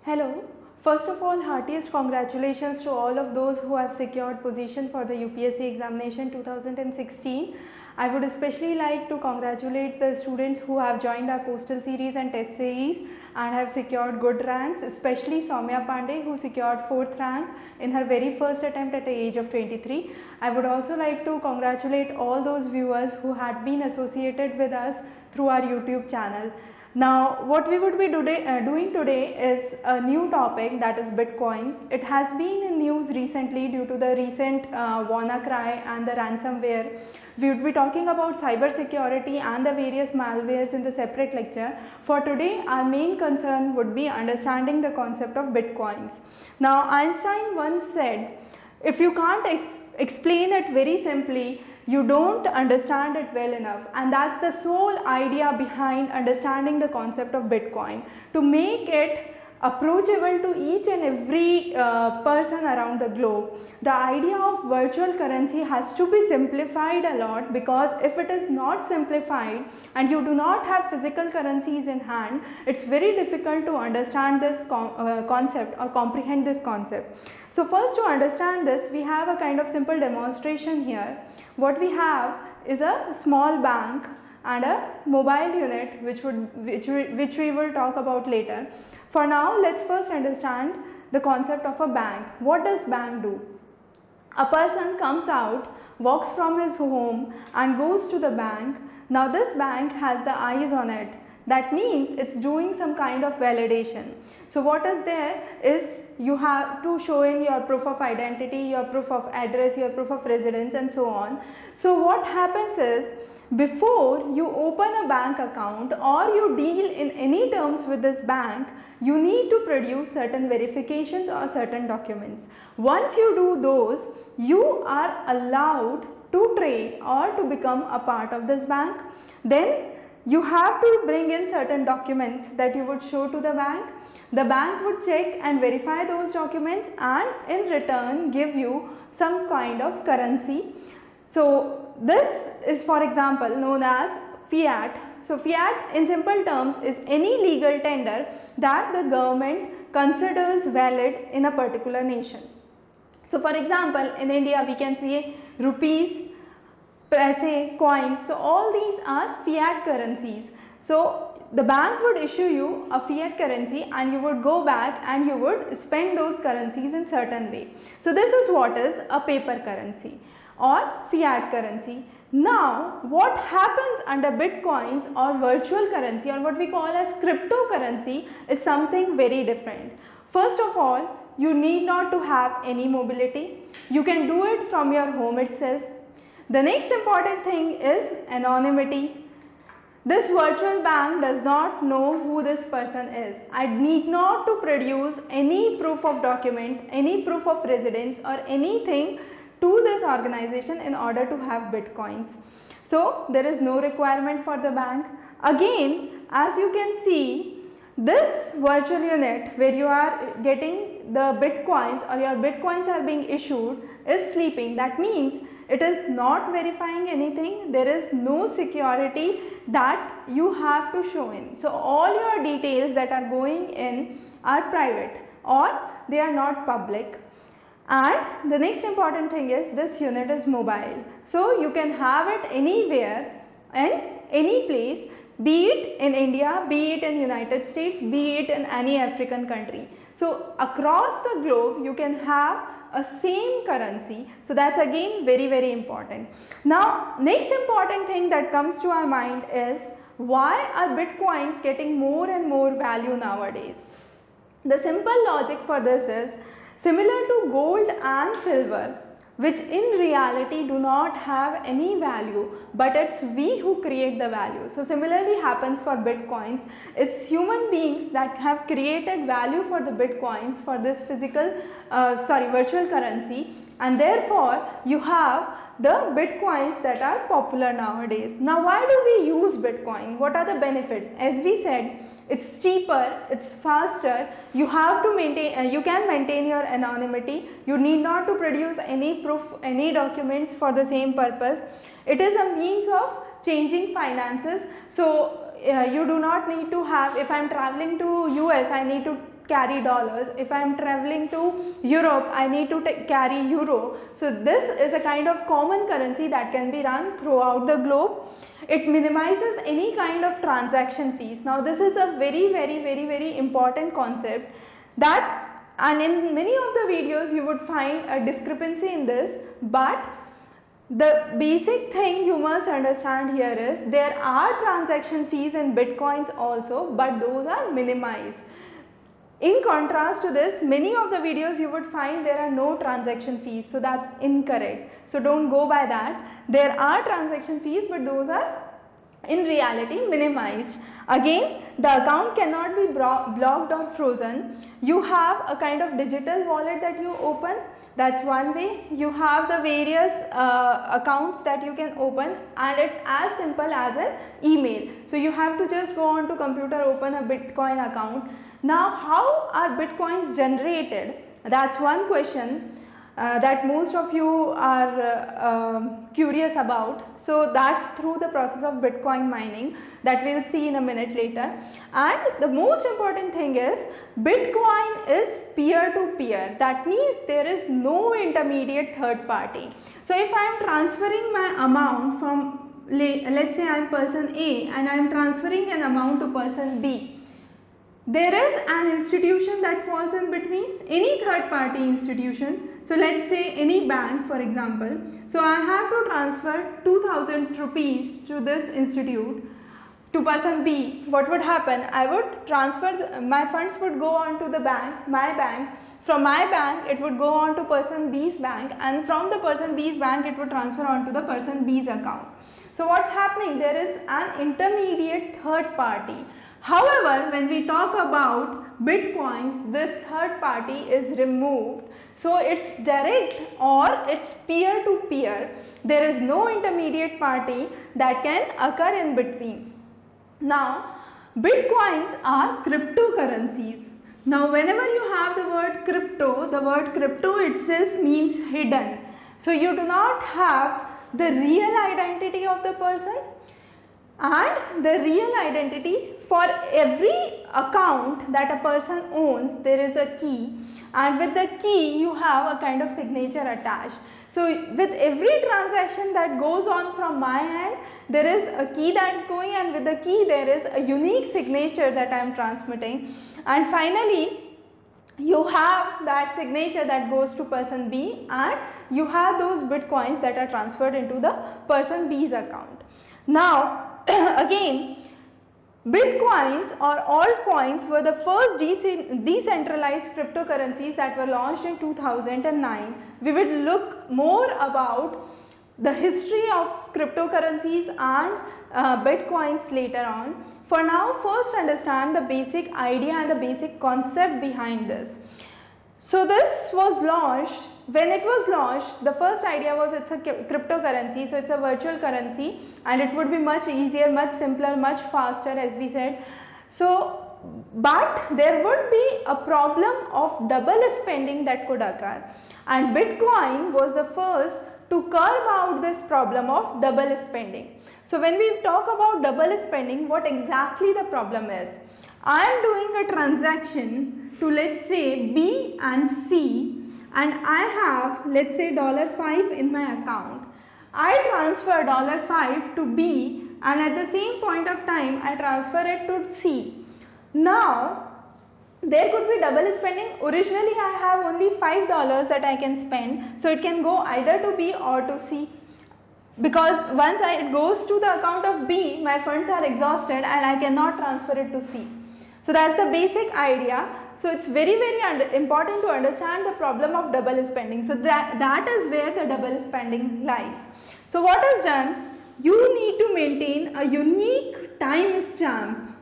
Hello. First of all, heartiest congratulations to all of those who have secured position for the UPSC examination 2016. I would especially like to congratulate the students who have joined our postal series and test series and have secured good ranks, especially Soumya Pandey, who secured 4th rank in her very first attempt at the age of 23. I would also like to congratulate all those viewers who had been associated with us through our YouTube channel. Now, what we would be doing today is a new topic, that is Bitcoins. It has been in news recently due to the recent WannaCry and the ransomware. We would be talking about cyber security and the various malwares in the separate lecture. For today, our main concern would be understanding the concept of Bitcoins. Now, Einstein once said, if you can't explain it very simply, you don't understand it well enough, and that's the sole idea behind understanding the concept of Bitcoin, to make it approachable to each and every person around the globe. The idea of virtual currency has to be simplified a lot, because if it is not simplified and you do not have physical currencies in hand, it's very difficult to understand this concept or comprehend this concept. So first, to understand this, we have a kind of simple demonstration here. What we have is a small bank and a mobile unit, which we will talk about later. For now, let's first understand the concept of a bank. What does bank do? A person comes out, walks from his home and goes to the bank. Now this bank has the eyes on it. That means it's doing some kind of validation. So what is there is, you have to show in your proof of identity, your proof of address, your proof of residence and so on. So what happens is, before you open a bank account or you deal in any terms with this bank, you need to produce certain verifications or certain documents. Once you do those, you are allowed to trade or to become a part of this bank. Then you have to bring in certain documents that you would show to the bank. The bank would check and verify those documents and in return give you some kind of currency. So this is, for example, known as fiat. So fiat in simple terms is any legal tender that the government considers valid in a particular nation. So for example, in India we can see rupees, paise, coins. So all these are fiat currencies. So the bank would issue you a fiat currency and you would go back and you would spend those currencies in certain way. So this is what is a paper currency or fiat currency. Now what happens under Bitcoins or virtual currency, or what we call as cryptocurrency, is something very different. First of all, you need not to have any mobility. You can do it from your home itself. The next important thing is anonymity. This virtual bank does not know who this person is. I need not to produce any proof of document, any proof of residence or anything to this organization in order to have Bitcoins. So there is no requirement for the bank. Again, as you can see, this virtual unit where you are getting the Bitcoins or your Bitcoins are being issued is sleeping. That means it is not verifying anything. There is no security that you have to show in. So all your details that are going in are private or they are not public. And the next important thing is, this unit is mobile. So you can have it anywhere and any place, be it in India, be it in United States, be it in any African country. So across the globe you can have a same currency. So that's again very important. Now next important thing that comes to our mind is, why are Bitcoins getting more and more value nowadays? The simple logic for this is, similar to gold and silver, which in reality do not have any value, but it's we who create the value. So similarly happens for Bitcoins. It's human beings that have created value for the Bitcoins, for this virtual currency, and therefore you have the Bitcoins that are popular nowadays. Now why do we use Bitcoin? What are the benefits? As we said, it's cheaper, it's faster, you have to maintain, you can maintain your anonymity, you need not to produce any proof, any documents for the same purpose. It is a means of changing finances. So you do not need to have, if I am traveling to US, I need to carry dollars. If I am traveling to Europe, I need to carry euro. So this is a kind of common currency that can be run throughout the globe. It minimizes any kind of transaction fees. Now this is a very important concept that, and in many of the videos you would find a discrepancy in this, but the basic thing you must understand here is there are transaction fees in Bitcoins also, but those are minimized. In contrast to this, many of the videos you would find there are no transaction fees, so that's incorrect. So don't go by that. There are transaction fees, but those are in reality minimized. Again, the account cannot be blocked or frozen. You have a kind of digital wallet that you open. That's one way. You have the various accounts that you can open, and it's as simple as an email. So you have to just go on to computer, open a Bitcoin account. Now how are Bitcoins generated? That's one question that most of you are curious about. So that's through the process of Bitcoin mining that we'll see in a minute later. And the most important thing is Bitcoin is peer-to-peer. That means there is no intermediate third party. So if I am transferring my amount from, let's say I am person A and I am transferring an amount to person B, there is an institution that falls in between, any third party institution. So let's say any bank, for example. So I have to transfer 2000 rupees to this institute to person B. What would happen? I would transfer, my funds would go on to the bank, my bank. From my bank it would go on to person B's bank, and from the person B's bank it would transfer on to the person B's account. So what's happening? There is an intermediate third party. However, when we talk about Bitcoins, this third party is removed. So it's direct or it's peer-to-peer. There is no intermediate party that can occur in between. Now, Bitcoins are cryptocurrencies. Now, whenever you have the word crypto itself means hidden. So you do not have the real identity of the person, and the real identity, for every account that a person owns there is a key, and with the key you have a kind of signature attached. So with every transaction that goes on from my end, there is a key that is going, and with the key there is a unique signature that I am transmitting, and finally you have that signature that goes to person B, and you have those Bitcoins that are transferred into the person B's account. Now again, Bitcoins or altcoins were the first decentralized cryptocurrencies that were launched in 2009. We will look more about the history of cryptocurrencies and Bitcoins later on. For now, first understand the basic idea and the basic concept behind this. So this was launched. When it was launched, the first idea was it's a cryptocurrency, so it's a virtual currency, and it would be much easier, much simpler, much faster, as we said. So, but there would be a problem of double spending that could occur, and Bitcoin was the first to curb out this problem of double spending. So when we talk about double spending, what exactly the problem is? I am doing a transaction to, let's say, B and C, and I have, let's say, $5 in my account. I transfer $5 to B, and at the same point of time I transfer it to C. Now there could be double spending. Originally I have only $5 that I can spend, so it can go either to B or to C, because once it goes to the account of B, my funds are exhausted and I cannot transfer it to C. So that's the basic idea. So it's very important to understand the problem of double spending. So that is where the double spending lies. So what is done? You need to maintain a unique time stamp.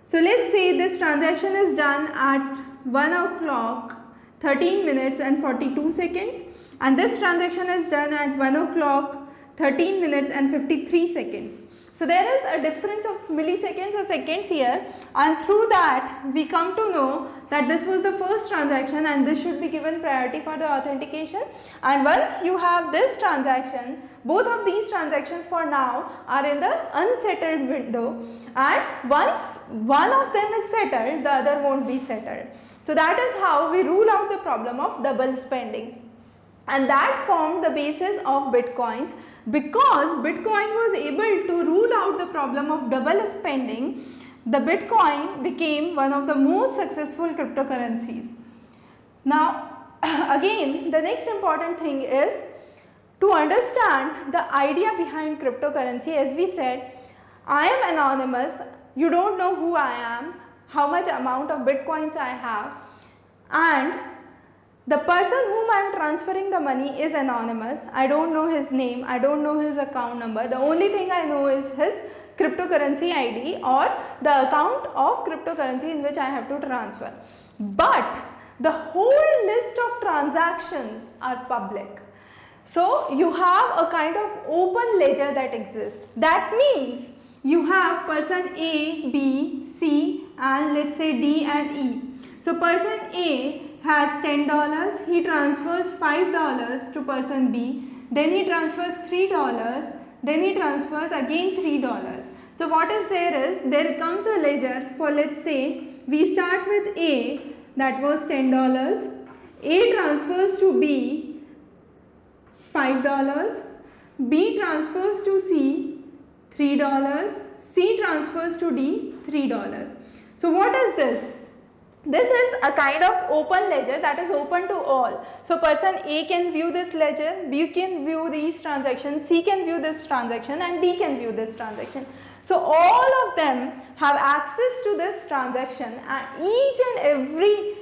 So let's say this transaction is done at 1 o'clock 13 minutes and 42 seconds, and this transaction is done at 1 o'clock 13 minutes and 53 seconds. So there is a difference of milliseconds or seconds here, and through that we come to know that this was the first transaction and this should be given priority for the authentication, and once you have this transaction, Both of these transactions for now are in the unsettled window, and once one of them is settled, the other won't be settled. So that is how we rule out the problem of double spending, and that formed the basis of Bitcoins. Because Bitcoin was able to rule out the problem of double spending, the Bitcoin became one of the most successful cryptocurrencies. Now again, the next important thing is to understand the idea behind cryptocurrency. As we said, I am anonymous, you don't know who I am, how much amount of Bitcoins I have, and the person whom I am transferring the money is anonymous. I don't know his name, I don't know his account number. The only thing I know is his cryptocurrency ID or the account of cryptocurrency in which I have to transfer. But the whole list of transactions are public. So you have a kind of open ledger that exists. That means you have person A, B, C, and let's say D and E. So person A has $10, he transfers $5 to person B, then he transfers $3, then he transfers again $3. So what is there comes a ledger for, let's say we start with A, that was $10, A transfers to B $5, B transfers to C $3, C transfers to D $3. So what is this? This is a kind of open ledger that is open to all. So person A can view this ledger, B can view these transactions, C can view this transaction, and D can view this transaction. So all of them have access to this transaction, and each and every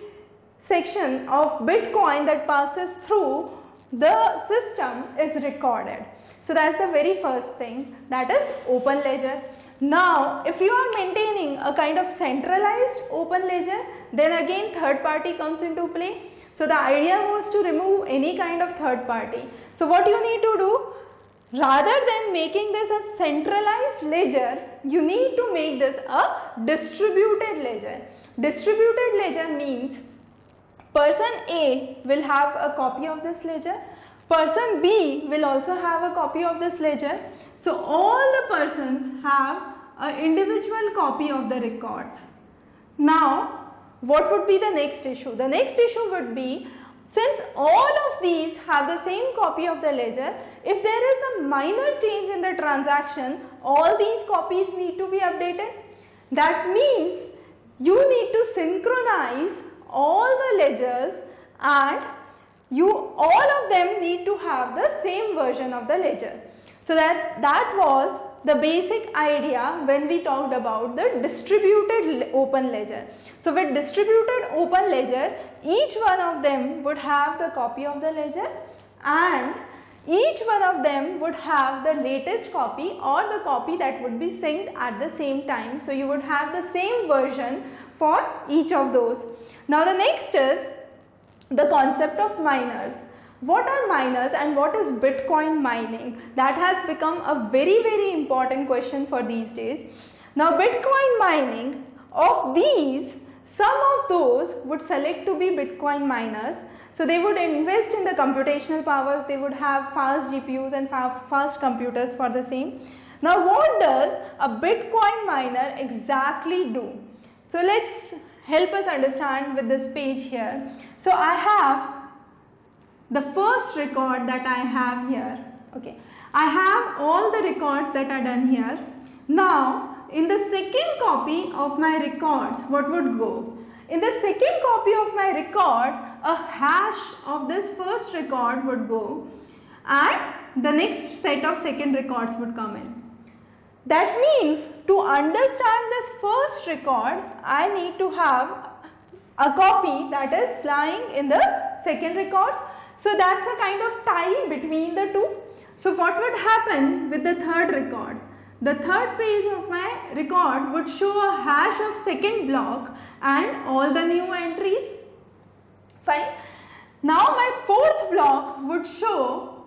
section of Bitcoin that passes through the system is recorded. So that's the very first thing, that is open ledger. Now if you are maintaining a kind of centralized open ledger, then again third party comes into play. So the idea was to remove any kind of third party. So what you need to do, rather than making this a centralized ledger, you need to make this a distributed ledger. Distributed ledger means person A will have a copy of this ledger, person B will also have a copy of this ledger. So all the persons have an individual copy of the records. Now what would be the next issue? The next issue would be, since all of these have the same copy of the ledger, if there is a minor change in the transaction, all these copies need to be updated. That means you need to synchronize all the ledgers, and all of them need to have the same version of the ledger. So that was the basic idea when we talked about the distributed open ledger. So with distributed open ledger, each one of them would have the copy of the ledger, and each one of them would have the latest copy or the copy that would be synced at the same time. So you would have the same version for each of those. Now the next is the concept of miners. What are miners and what is Bitcoin mining? That has become a very important question for these days. Now Bitcoin mining, of these, some of those would select to be Bitcoin miners. So they would invest in the computational powers, they would have fast GPUs and fast computers for the same. Now what does a Bitcoin miner exactly do? So let's help us understand with this page here. So I have the first record that I have here. Okay, I have all the records that are done here. Now in the second copy of my records, what would go? In the second copy of my record, a hash of this first record would go, and the next set of second records would come in. That means to understand this first record, I need to have a copy that is lying in the second records. So that's a kind of tie between the two. So what would happen with the third record? The third page of my record would show a hash of second block and all the new entries. Fine. Now my fourth block would show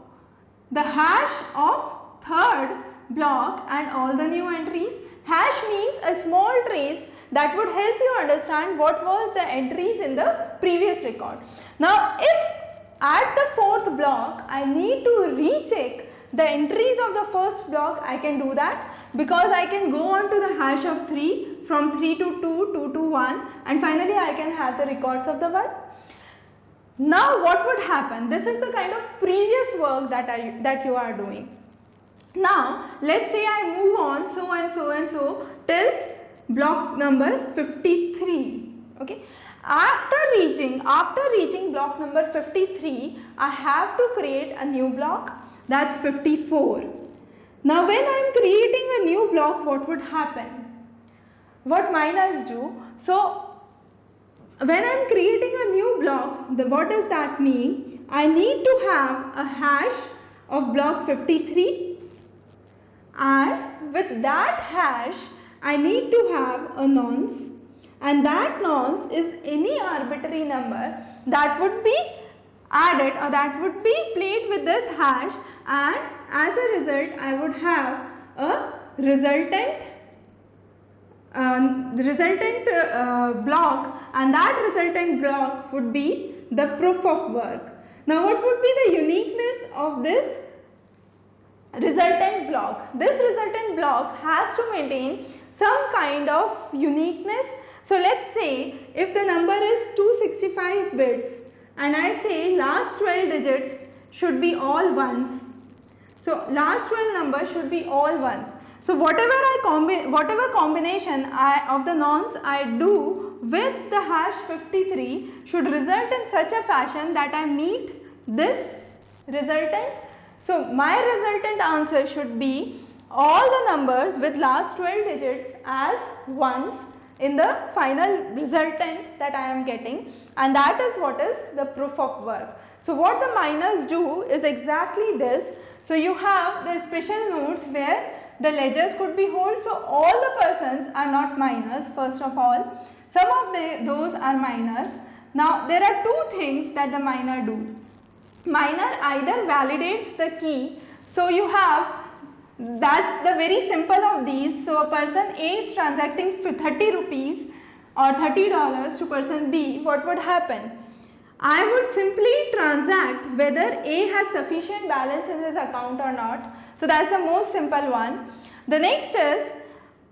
the hash of third block and all the new entries. Hash means a small trace that would help you understand what was the entries in the previous record. Now if at the fourth block I need to recheck the entries of the first block, I can do that because I can go on to the hash of 3, from 3 to 2, 2 to 1, and finally I can have the records of the 1. Now what would happen? This is the kind of previous work that you are doing. Now let's say I move on so and so and so till block number 53. Okay. After reaching block number 53, I have to create a new block, that's 54. Now when I am creating a new block, what would happen? What miners do? So when I am creating a new block, what does that mean? I need to have a hash of block 53, and with that hash I need to have a nonce, and that nonce is any arbitrary number that would be added or that would be played with this hash, and as a result I would have a resultant block, and that resultant block would be the proof of work. Now what would be the uniqueness of this resultant block? This resultant block has to maintain some kind of uniqueness. So let's say if the number is 265 bits and I say last 12 digits should be all ones. So last 12 numbers should be all ones. So whatever combination of the nonce I do with the hash 53 should result in such a fashion that I meet this resultant. So my resultant answer should be all the numbers with last 12 digits as ones in the final resultant that I am getting, and that is what is the proof of work. So what the miners do is exactly this. So you have the special nodes where the ledgers could be held. So all the persons are not miners first of all. Some of those are miners. Now there are two things that the miner do. Miner either validates the key. So you have, that's the very simple of these. So a person A is transacting for 30 rupees or $30 to person B. What would happen? I would simply transact whether A has sufficient balance in his account or not. So that's the most simple one. The next is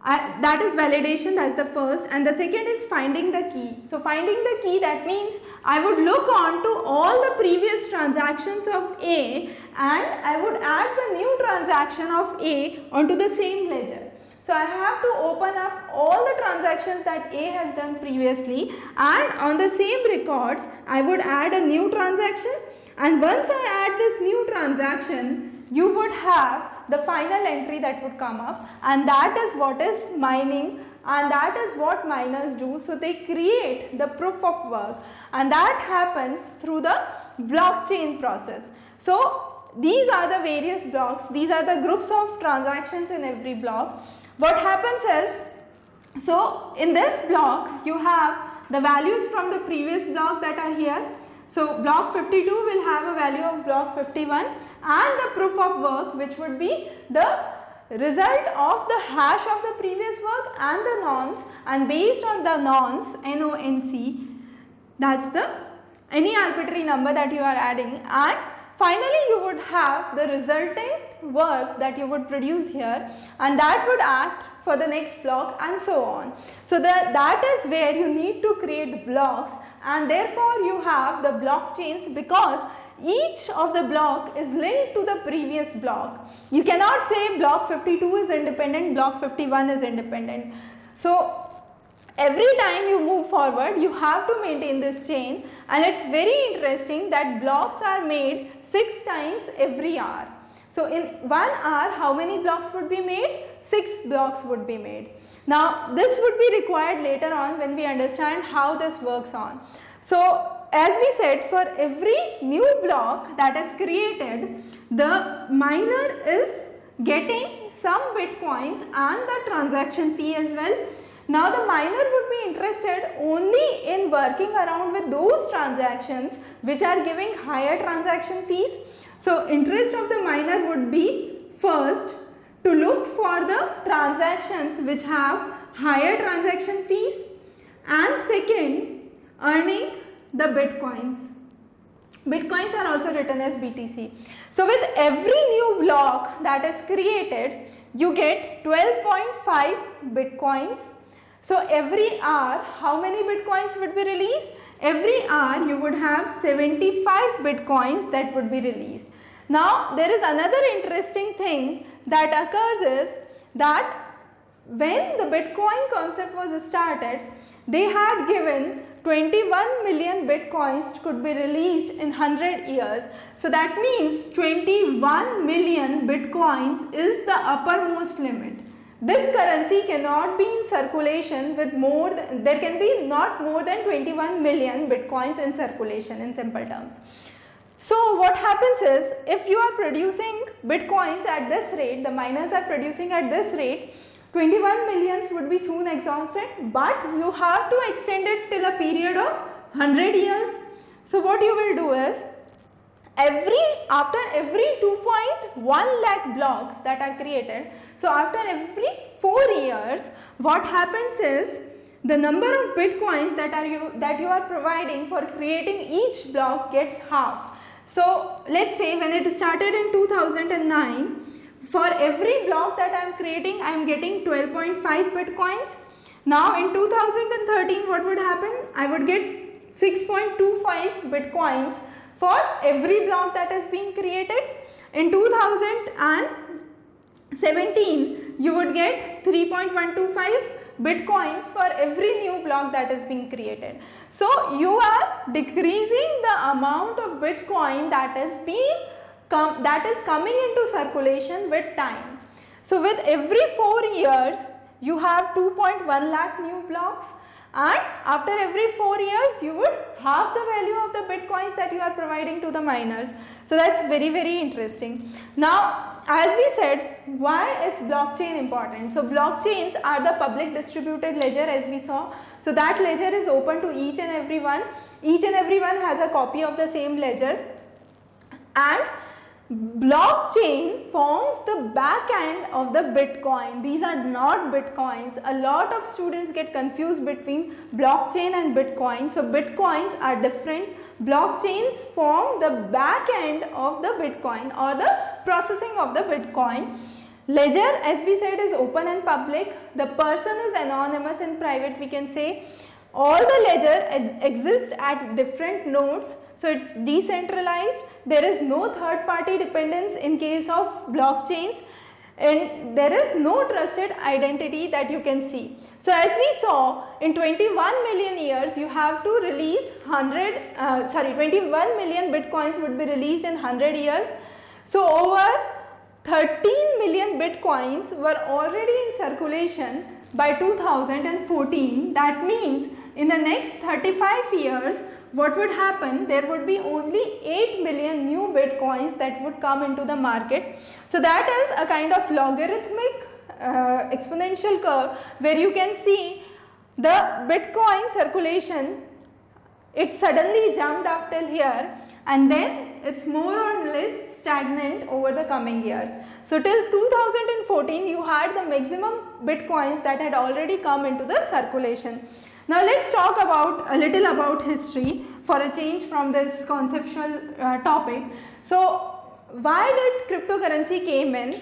that is validation, that's the first, and the second is finding the key. So finding the key, that means I would look on to all the previous transactions of A and I would add the new transaction of A onto the same ledger. So I have to open up all the transactions that A has done previously, and on the same records I would add a new transaction, and once I add this new transaction, you would have the final entry that would come up, and that is what is mining, and that is what miners do. So they create the proof of work, and that happens through the blockchain process. So these are the various blocks, these are the groups of transactions in every block. What happens is, so in this block you have the values from the previous block that are here. So block 52 will have a value of block 51 and the proof of work, which would be the result of the hash of the previous work and the nonce, and based on the nonce, N-O-N-C, that's the any arbitrary number that you are adding, and finally you would have the resultant work that you would produce here, and that would act for the next block and so on. So that is where you need to create blocks, and therefore you have the blockchains, because each of the block is linked to the previous block. You cannot say block 52 is independent, block 51 is independent. So every time you move forward, you have to maintain this chain, and it's very interesting that blocks are made 6 times every hour. So in 1 hour, how many blocks would be made? 6 blocks would be made. Now this would be required later on when we understand how this works on. So as we said, for every new block that is created, the miner is getting some bitcoins and the transaction fee as well. Now the miner would be interested only in working around with those transactions which are giving higher transaction fees. So interest of the miner would be first to look for the transactions which have higher transaction fees, and second earning the bitcoins. Bitcoins are also written as BTC. So with every new block that is created, you get 12.5 Bitcoins. So every hour, how many Bitcoins would be released? Every hour you would have 75 Bitcoins that would be released. Now there is another interesting thing that occurs is that when the Bitcoin concept was started, they had given 21 million Bitcoins could be released in 100 years. So that means 21 million Bitcoins is the uppermost limit. This currency cannot be in circulation with more than, there can be not more than 21 million Bitcoins in circulation in simple terms. So what happens is, if you are producing Bitcoins at this rate, the miners are producing at this rate, 21 millions would be soon exhausted, but you have to extend it till a period of 100 years. So what you will do is, after every 2.1 lakh blocks that are created, so after every 4 years, what happens is, the number of Bitcoins that you are providing for creating each block gets half. So let's say when it started in 2009, for every block that I am creating, I am getting 12.5 Bitcoins. Now in 2013, what would happen? I would get 6.25 Bitcoins for every block that is being created. In 2017, you would get 3.125 Bitcoins for every new block that is being created. So you are decreasing the amount of Bitcoin that is coming into circulation with time. So with every 4 years, you have 2.1 lakh new blocks, and after every 4 years, you would halve the value of the Bitcoins that you are providing to the miners. So that's very, very interesting. Now, as we said, why is blockchain important? So blockchains are the public distributed ledger, as we saw. So that ledger is open to each and everyone. Each and everyone has a copy of the same ledger, and blockchain forms the back end of the Bitcoin. These are not Bitcoins. A lot of students get confused between blockchain and Bitcoin. So Bitcoins are different. Blockchains form the back end of the Bitcoin or the processing of the Bitcoin. Ledger, as we said, is open and public. The person is anonymous and private, we can say. All the ledger exist at different nodes, so it's decentralized. There is no third party dependence in case of blockchains, and there is no trusted identity that you can see. So as we saw, in 21 million years, you have to release 21 million Bitcoins would be released in 100 years. So over 13 million Bitcoins were already in circulation by 2014. That means in the next 35 years, what would happen? There would be only 8 million new Bitcoins that would come into the market. So that is a kind of logarithmic exponential curve where you can see the Bitcoin circulation, it suddenly jumped up till here, and then it's more or less stagnant over the coming years. So till 2014, you had the maximum Bitcoins that had already come into the circulation. Now let's talk a little about history for a change from this conceptual topic. So why did cryptocurrency came in?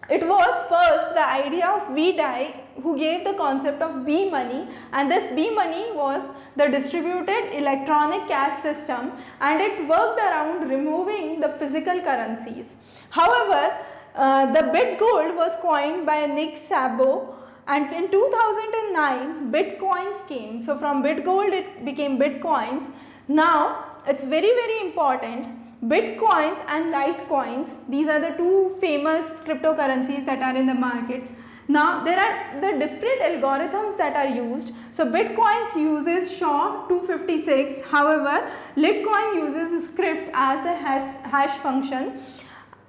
It was first the idea of V. Dai, who gave the concept of B money, and this B money was the distributed electronic cash system, and it worked around removing the physical currencies. However, the Bitgold was coined by Nick Szabo, and in 2009 Bitcoins came. So from Bitgold it became Bitcoins. Now it's very, very important. Bitcoins and Litecoins, these are the two famous cryptocurrencies that are in the market. Now there are the different algorithms that are used. So Bitcoins uses SHA-256, however Litecoin uses script as a hash function,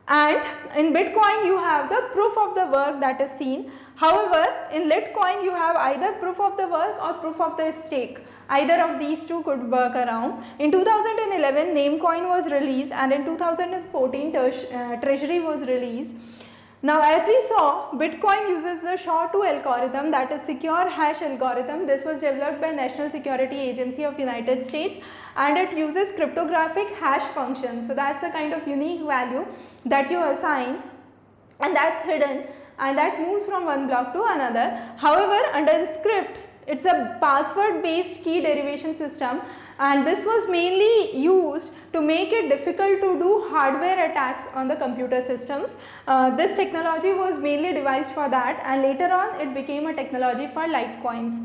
and in Bitcoin you have the proof of the work that is seen. However, in Litecoin you have either proof of the work or proof of the stake. Either of these two could work around. In 2011 Namecoin was released, and in 2014 Treasury was released. Now as we saw, Bitcoin uses the SHA-2 algorithm, that is secure hash algorithm. This was developed by National Security Agency of United States, and it uses cryptographic hash function. So that's a kind of unique value that you assign, and that's hidden, and that moves from one block to another. However, under the script, it's a password based key derivation system, and this was mainly used to make it difficult to do hardware attacks on the computer systems. This technology was mainly devised for that, and later on it became a technology for Litecoins.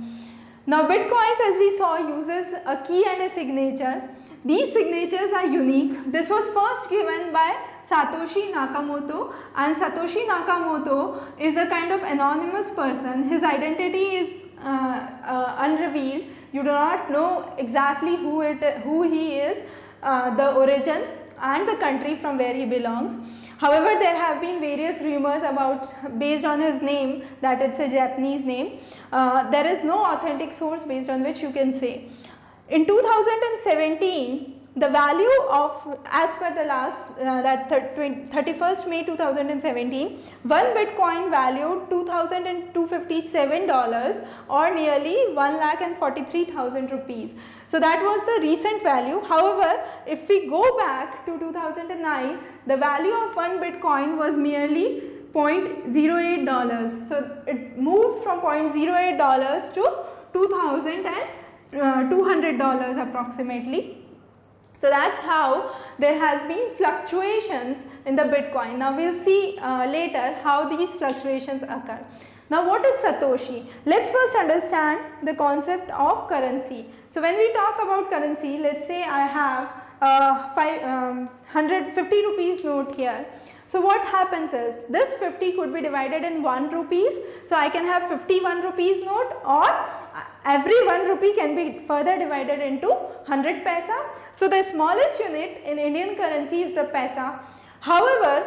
Now Bitcoins, as we saw, uses a key and a signature. These signatures are unique. This was first given by Satoshi Nakamoto, and Satoshi Nakamoto is a kind of anonymous person. His identity is unrevealed. You do not know exactly who he is, the origin and the country from where he belongs. However, there have been various rumors about, based on his name, that it's a Japanese name. There is no authentic source based on which you can say. In 2017, the value of, as per the last, that's 31st May 2017, one Bitcoin valued $2,257 or nearly 1,43,000 rupees. So that was the recent value. However, if we go back to 2009, the value of one Bitcoin was merely $0.08. So it moved from $0.08 to $2,200 approximately. So that's how there has been fluctuations in the Bitcoin. Now we'll see later how these fluctuations occur. Now what is Satoshi? Let's first understand the concept of currency. So when we talk about currency, let's say I have 150 rupees note here. So what happens is, this 50 could be divided in 1 rupees. So I can have 51 rupees note, or every 1 rupee can be further divided into 100 paisa. So the smallest unit in Indian currency is the paisa. However,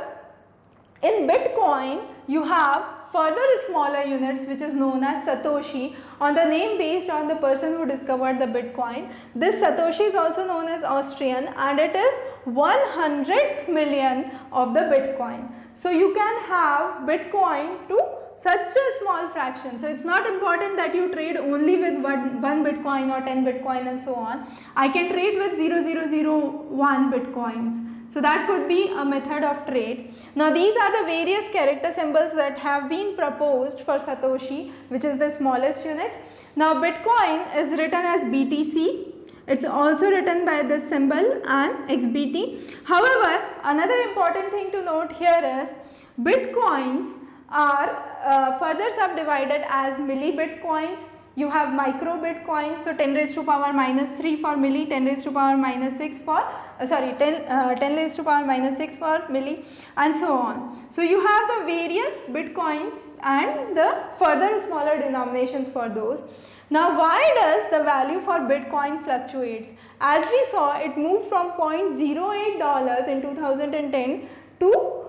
in Bitcoin you have further smaller units which is known as Satoshi, on the name based on the person who discovered the Bitcoin. This Satoshi is also known as Austrian, and it is 100th million of the Bitcoin. So you can have Bitcoin to such a small fraction. So it's not important that you trade only with one Bitcoin or 10 Bitcoin and so on. I can trade with 0001 Bitcoins. So that could be a method of trade. Now these are the various character symbols that have been proposed for Satoshi, which is the smallest unit. Now Bitcoin is written as BTC. It's also written by this symbol and XBT. However, another important thing to note here is Bitcoins are further subdivided as milli-Bitcoins. You have micro Bitcoins, so 10 raised to power minus 3 for milli, 10 raised to power minus 6 for, 10 raised to power minus 6 for milli, and so on. So you have the various Bitcoins and the further smaller denominations for those. Now why does the value for Bitcoin fluctuates? As we saw, it moved from $0.08 in 2010 to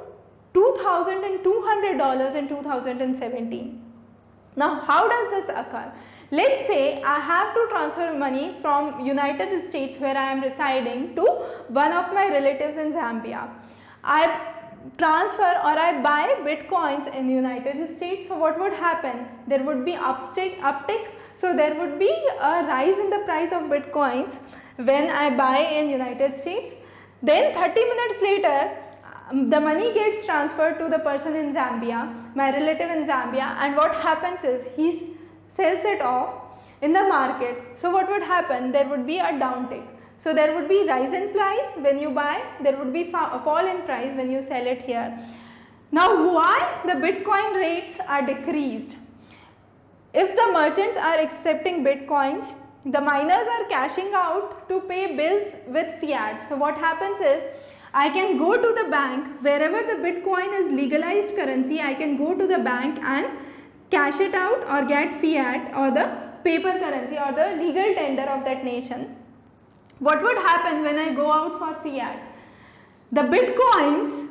$2,200 in 2017. Now how does this occur? Let's say I have to transfer money from United States, where I am residing, to one of my relatives in Zambia. I transfer or I buy Bitcoins in the United States. So what would happen? There would be uptick. So there would be a rise in the price of Bitcoins when I buy in United States. Then 30 minutes later, the money gets transferred to the person in Zambia, my relative in Zambia, and what happens is he sells it off in the market. So what would happen? There would be a downtick. So there would be rise in price when you buy, there would be a fall in price when you sell it here. Now why the Bitcoin rates are decreased? If the merchants are accepting Bitcoins, the miners are cashing out to pay bills with fiat. So what happens is, I can go to the bank, wherever the Bitcoin is legalized currency, I can go to the bank and cash it out or get fiat or the paper currency or the legal tender of that nation. What would happen when I go out for fiat? The Bitcoins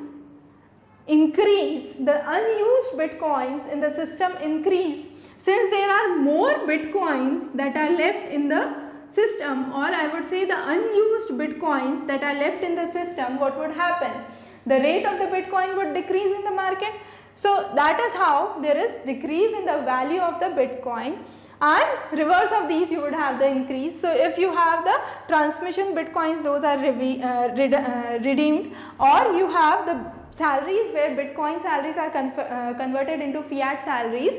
increase, the unused Bitcoins in the system increase. Since there are more Bitcoins that are left in the system, or I would say the unused Bitcoins that are left in the system, what would happen? The rate of the Bitcoin would decrease in the market. So that is how there is decrease in the value of the Bitcoin, and reverse of these you would have the increase. So if you have the transmission Bitcoins, those are redeemed, or you have the salaries where Bitcoin salaries are converted into fiat salaries,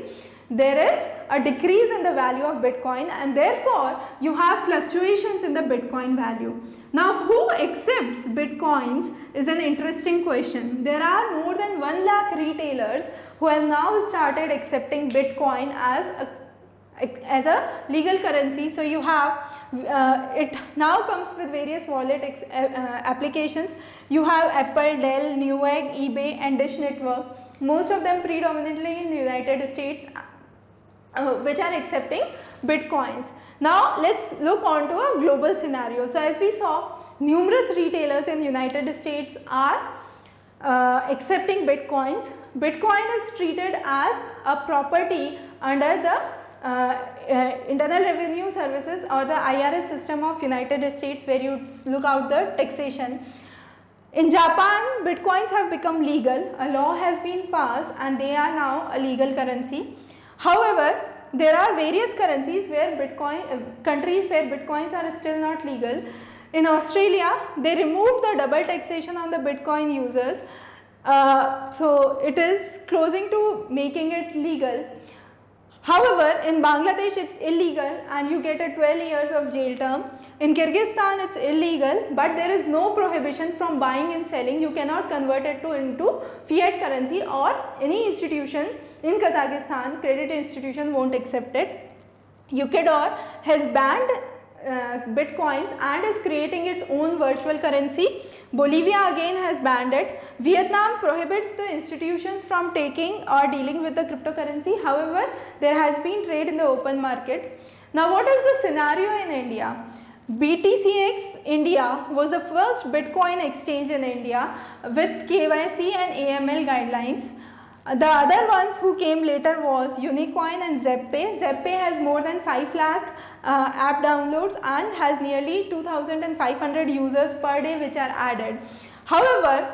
there is a decrease in the value of Bitcoin, and therefore you have fluctuations in the Bitcoin value. Now, who accepts Bitcoins is an interesting question. There are more than 1 lakh retailers who have now started accepting Bitcoin as a legal currency. So you have it now comes with various wallet applications. You have Apple, Dell, Newegg, eBay and Dish Network, most of them predominantly in the United States, which are accepting Bitcoins. Now let's look on to a global scenario. So as we saw, numerous retailers in the United States are accepting Bitcoins. Bitcoin is treated as a property under the Internal Revenue Services or the IRS system of United States, where you look out the taxation. In Japan, Bitcoins have become legal. A law has been passed and they are now a legal currency. However, there are various currencies where countries where Bitcoins are still not legal. In Australia, they removed the double taxation on the Bitcoin users. So it is closing to making it legal. However, in Bangladesh it's illegal and you get a 12 years of jail term. In Kyrgyzstan it's illegal, but there is no prohibition from buying and selling. You cannot convert it into fiat currency, or any institution in Kazakhstan, credit institution won't accept it. Ecuador has banned Bitcoins and is creating its own virtual currency. Bolivia again has banned it. Vietnam prohibits the institutions from taking or dealing with the cryptocurrency. However, there has been trade in the open market. Now, what is the scenario in India? BTCX India was the first Bitcoin exchange in India with KYC and AML guidelines. The other ones who came later was Unicoin and Zebpay. Zebpay has more than 5 lakh app downloads and has nearly 2,500 users per day which are added. However,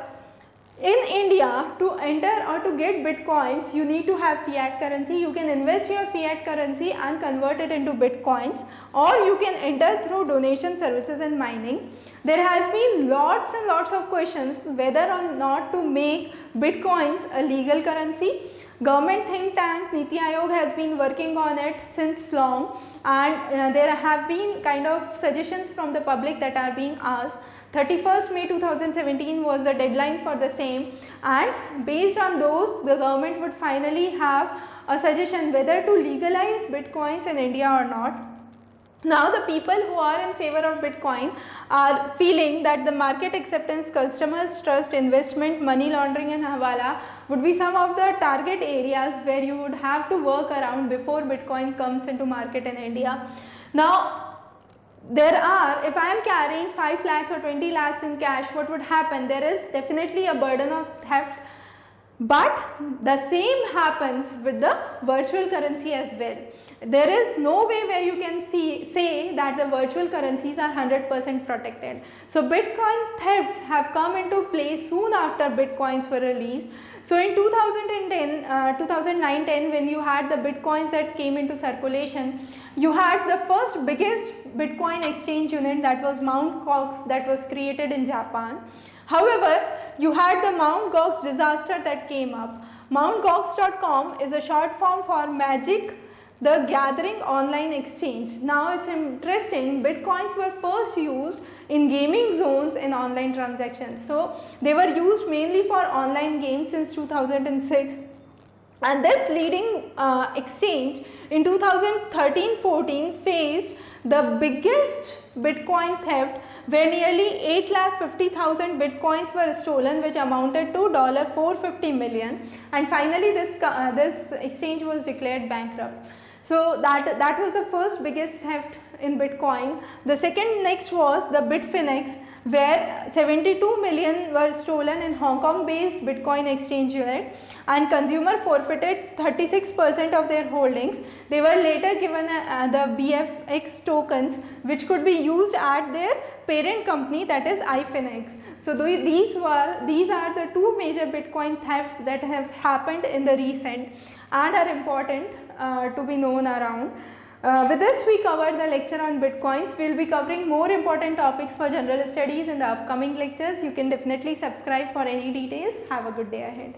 in India, to enter or to get Bitcoins, you need to have fiat currency. You can invest your fiat currency and convert it into Bitcoins, or you can enter through donation services and mining. There has been lots and lots of questions whether or not to make Bitcoins a legal currency. Government think tank Niti Aayog has been working on it since long, and there have been kind of suggestions from the public that are being asked. 31st May 2017 was the deadline for the same, and based on those, the government would finally have a suggestion whether to legalize Bitcoins in India or not. Now the people who are in favor of Bitcoin are feeling that the market acceptance, customers trust, investment, money laundering and Hawala would be some of the target areas where you would have to work around before Bitcoin comes into market in India. Now, there are, if I am carrying 5 lakhs or 20 lakhs in cash, what would happen? There is definitely a burden of theft, but the same happens with the virtual currency as well. There is no way where you can say that the virtual currencies are 100% protected. So Bitcoin thefts have come into play soon after Bitcoins were released. So in 2009-10, when you had the Bitcoins that came into circulation, you had the first biggest Bitcoin exchange unit, that was Mt. Gox, that was created in Japan. However, you had the Mt. Gox disaster that came up. MtGox.com is a short form for Magic the Gathering online exchange. Now it's interesting, Bitcoins were first used in gaming zones in online transactions. So they were used mainly for online games since 2006. And this leading exchange in 2013-14 faced the biggest Bitcoin theft, where nearly 8,50,000 Bitcoins were stolen, which amounted to $450 million, and finally this exchange was declared bankrupt. So that was the first biggest theft in Bitcoin. The second next was the Bitfinex, where 72 million were stolen in Hong Kong based Bitcoin exchange unit, and consumer forfeited 36% of their holdings. They were later given the BFX tokens, which could be used at their parent company, that is iFinex. So these are the two major Bitcoin thefts that have happened in the recent and are important to be known around. With this, we covered the lecture on Bitcoins. We will be covering more important topics for general studies in the upcoming lectures. You can definitely subscribe for any details. Have a good day ahead.